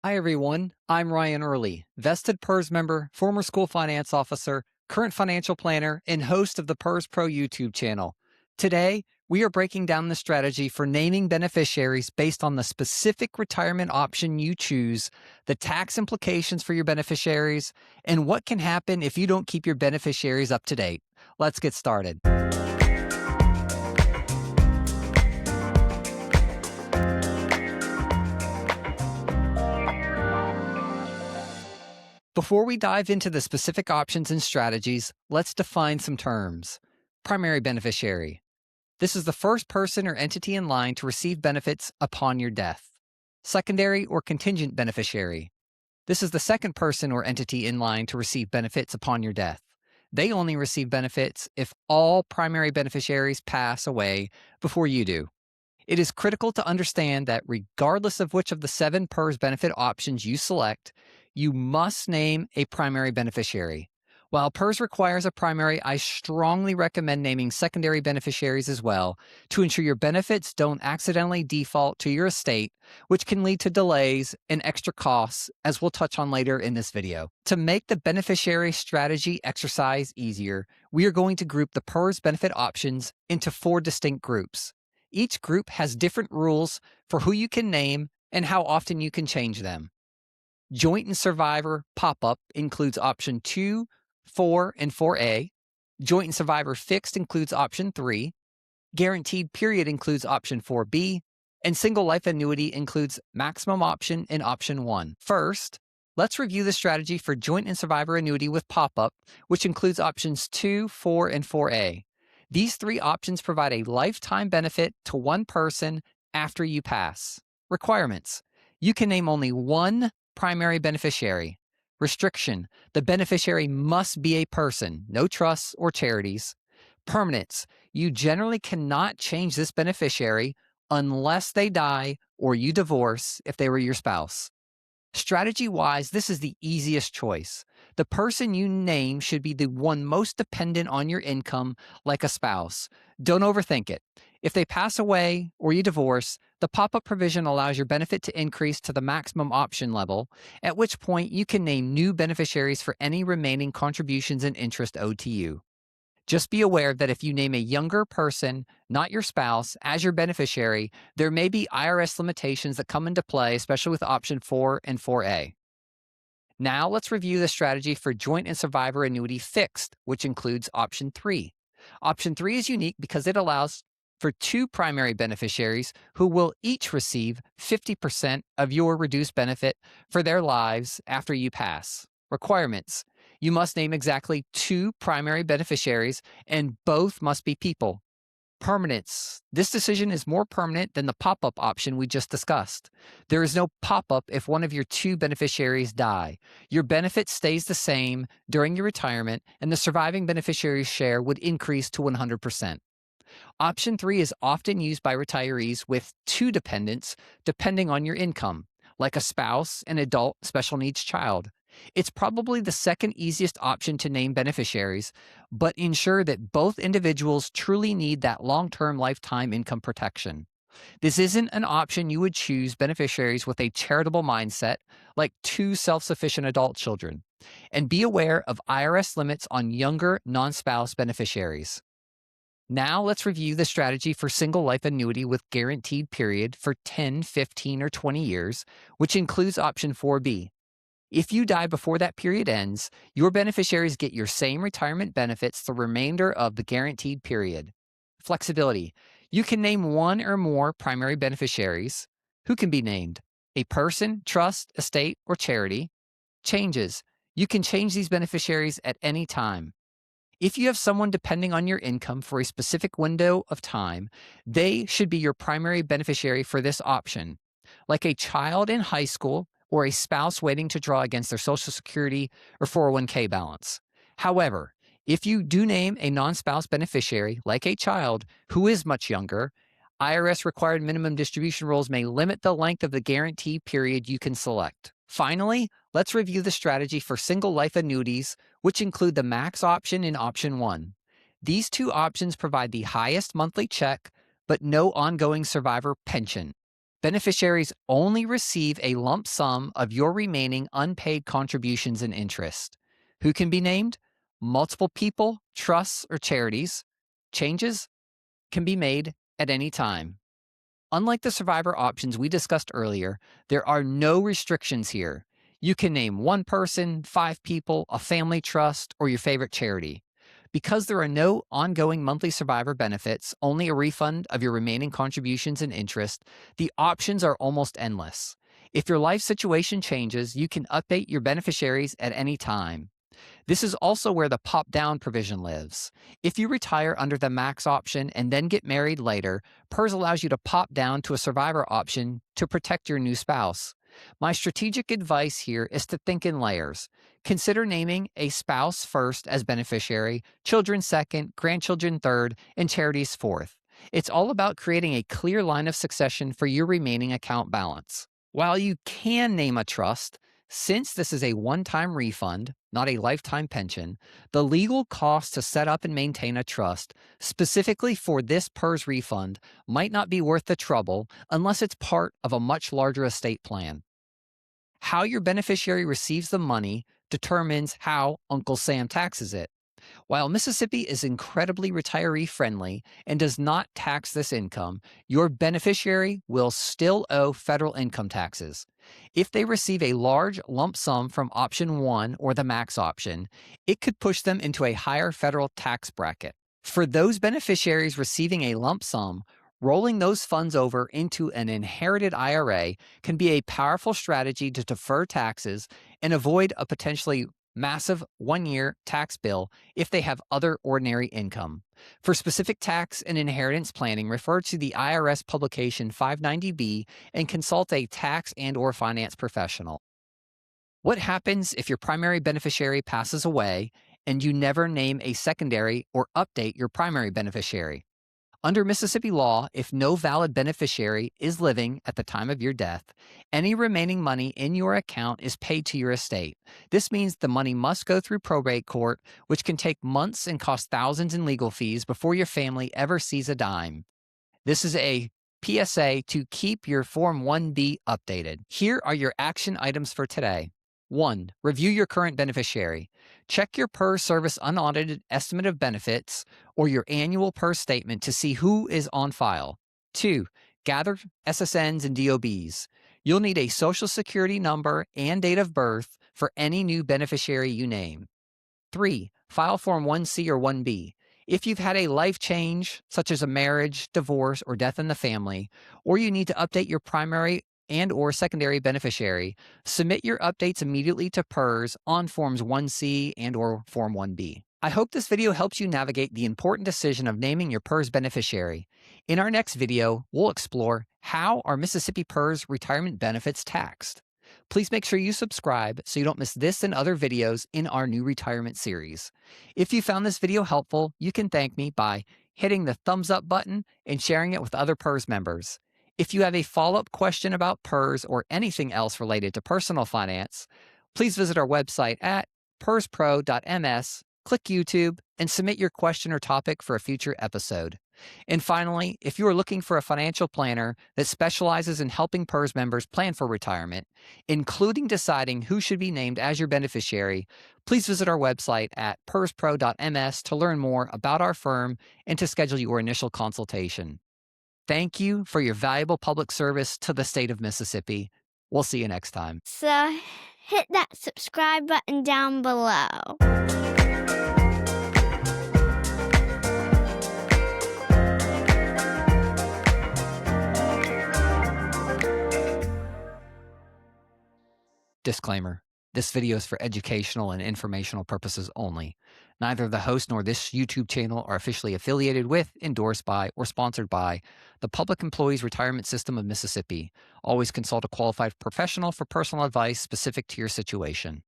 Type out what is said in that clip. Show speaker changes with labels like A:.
A: Hi, everyone. I'm Ryan Earley, vested PERS member, former school finance officer, current financial planner, and host of the PERS Pro YouTube channel. Today, we are breaking down the strategy for naming beneficiaries based on the specific retirement option you choose, the tax implications for your beneficiaries, and what can happen if you don't keep your beneficiaries up to date. Let's get started. Before we dive into the specific options and strategies, let's define some terms. Primary beneficiary. This is the first person or entity in line to receive benefits upon your death. Secondary or contingent beneficiary. This is the second person or entity in line to receive benefits upon your death. They only receive benefits if all primary beneficiaries pass away before you do. It is critical to understand that regardless of which of the 7 PERS benefit options you select, you must name a primary beneficiary. While PERS requires a primary, I strongly recommend naming secondary beneficiaries as well to ensure your benefits don't accidentally default to your estate, which can lead to delays and extra costs, as we'll touch on later in this video. To make the beneficiary strategy exercise easier, we are going to group the PERS benefit options into 4 distinct groups. Each group has different rules for who you can name and how often you can change them. Joint and survivor pop-up includes option 2, 4, and 4A. Joint and survivor fixed includes option 3. Guaranteed period includes option 4B. And single life annuity includes maximum option in option 1. First, let's review the strategy for joint and survivor annuity with pop-up, which includes options 2, 4, and 4A. These 3 options provide a lifetime benefit to one person after you pass. Requirements. You can name only one primary beneficiary. Restriction. The beneficiary must be a person, no trusts or charities. Permanence. You generally cannot change this beneficiary unless they die or you divorce if they were your spouse. Strategy-wise, this is the easiest choice. The person you name should be the one most dependent on your income, like a spouse. Don't overthink it. If they pass away or you divorce, the pop-up provision allows your benefit to increase to the maximum option level, at which point you can name new beneficiaries for any remaining contributions and interest owed to you. Just be aware that if you name a younger person, not your spouse, as your beneficiary, there may be IRS limitations that come into play, especially with option 4 and 4A. Now let's review the strategy for joint and survivor annuity fixed, which includes option 3. Option 3 is unique because it allows for 2 primary beneficiaries who will each receive 50% of your reduced benefit for their lives after you pass. Requirements. You must name exactly 2 primary beneficiaries, and both must be people. Permanence. This decision is more permanent than the pop-up option we just discussed. There is no pop-up if one of your 2 beneficiaries die. Your benefit stays the same during your retirement, and the surviving beneficiary's share would increase to 100%. Option 3 is often used by retirees with 2 dependents, depending on your income, like a spouse, an adult special needs child. It's probably the second easiest option to name beneficiaries, but ensure that both individuals truly need that long-term lifetime income protection. This isn't an option you would choose beneficiaries with a charitable mindset, like 2 self-sufficient adult children. And be aware of IRS limits on younger non-spouse beneficiaries. Now let's review the strategy for single life annuity with guaranteed period for 10, 15, or 20 years, which includes option 4B. If you die before that period ends, your beneficiaries get your same retirement benefits the remainder of the guaranteed period. Flexibility. You can name one or more primary beneficiaries. Who can be named? A person, trust, estate, or charity. Changes. You can change these beneficiaries at any time. If you have someone depending on your income for a specific window of time, they should be your primary beneficiary for this option, like a child in high school or a spouse waiting to draw against their Social Security or 401k balance. However, if you do name a non-spouse beneficiary, like a child who is much younger, IRS required minimum distribution rules may limit the length of the guarantee period you can select. Finally, let's review the strategy for single life annuities, which include the max option in option 1. These 2 options provide the highest monthly check, but no ongoing survivor pension. Beneficiaries only receive a lump sum of your remaining unpaid contributions and interest. Who can be named? Multiple people, trusts, or charities. Changes can be made at any time. Unlike the survivor options we discussed earlier, there are no restrictions here. You can name one person, 5 people, a family trust, or your favorite charity. Because there are no ongoing monthly survivor benefits, only a refund of your remaining contributions and interest, the options are almost endless. If your life situation changes, you can update your beneficiaries at any time. This is also where the pop-down provision lives. If you retire under the max option and then get married later, PERS allows you to pop down to a survivor option to protect your new spouse. My strategic advice here is to think in layers. Consider naming a spouse first as beneficiary, children second, grandchildren third, and charities fourth. It's all about creating a clear line of succession for your remaining account balance. While you can name a trust, since this is a one-time refund, not a lifetime pension, the legal cost to set up and maintain a trust, specifically for this PERS refund, might not be worth the trouble unless it's part of a much larger estate plan. How your beneficiary receives the money determines how Uncle Sam taxes it. While Mississippi is incredibly retiree friendly and does not tax this income, your beneficiary will still owe federal income taxes. If they receive a large lump sum from option 1 or the max option, it could push them into a higher federal tax bracket. For those beneficiaries receiving a lump sum, rolling those funds over into an inherited IRA can be a powerful strategy to defer taxes and avoid a potentially massive one-year tax bill if they have other ordinary income. For specific tax and inheritance planning, refer to the IRS publication 590B and consult a tax and/or finance professional. What happens if your primary beneficiary passes away and you never name a secondary or update your primary beneficiary? Under Mississippi law, if no valid beneficiary is living at the time of your death, any remaining money in your account is paid to your estate. This means the money must go through probate court, which can take months and cost thousands in legal fees before your family ever sees a dime. This is a PSA to keep your Form 1B updated. Here are your action items for today. 1. Review your current beneficiary. Check your PERS service unaudited estimate of benefits or your annual PERS statement to see who is on file. 2. Gather SSNs and DOBs. You'll need a social security number and date of birth for any new beneficiary you name. 3. File Form 1C or 1B. If you've had a life change, such as a marriage, divorce, or death in the family, or you need to update your primary and/or secondary beneficiary, submit your updates immediately to PERS on Forms 1C and/or Form 1B. I hope this video helps you navigate the important decision of naming your PERS beneficiary. In our next video, we'll explore how are Mississippi PERS retirement benefits taxed. Please make sure you subscribe so you don't miss this and other videos in our new retirement series. If you found this video helpful, you can thank me by hitting the thumbs up button and sharing it with other PERS members. If you have a follow-up question about PERS or anything else related to personal finance, please visit our website at perspro.ms, click YouTube, and submit your question or topic for a future episode. And finally, if you are looking for a financial planner that specializes in helping PERS members plan for retirement, including deciding who should be named as your beneficiary, please visit our website at perspro.ms to learn more about our firm and to schedule your initial consultation. Thank you for your valuable public service to the state of Mississippi. We'll see you next time.
B: So hit that subscribe button down below.
A: Disclaimer. This video is for educational and informational purposes only. Neither the host nor this YouTube channel are officially affiliated with, endorsed by, or sponsored by the Public Employees Retirement System of Mississippi. Always consult a qualified professional for personal advice specific to your situation.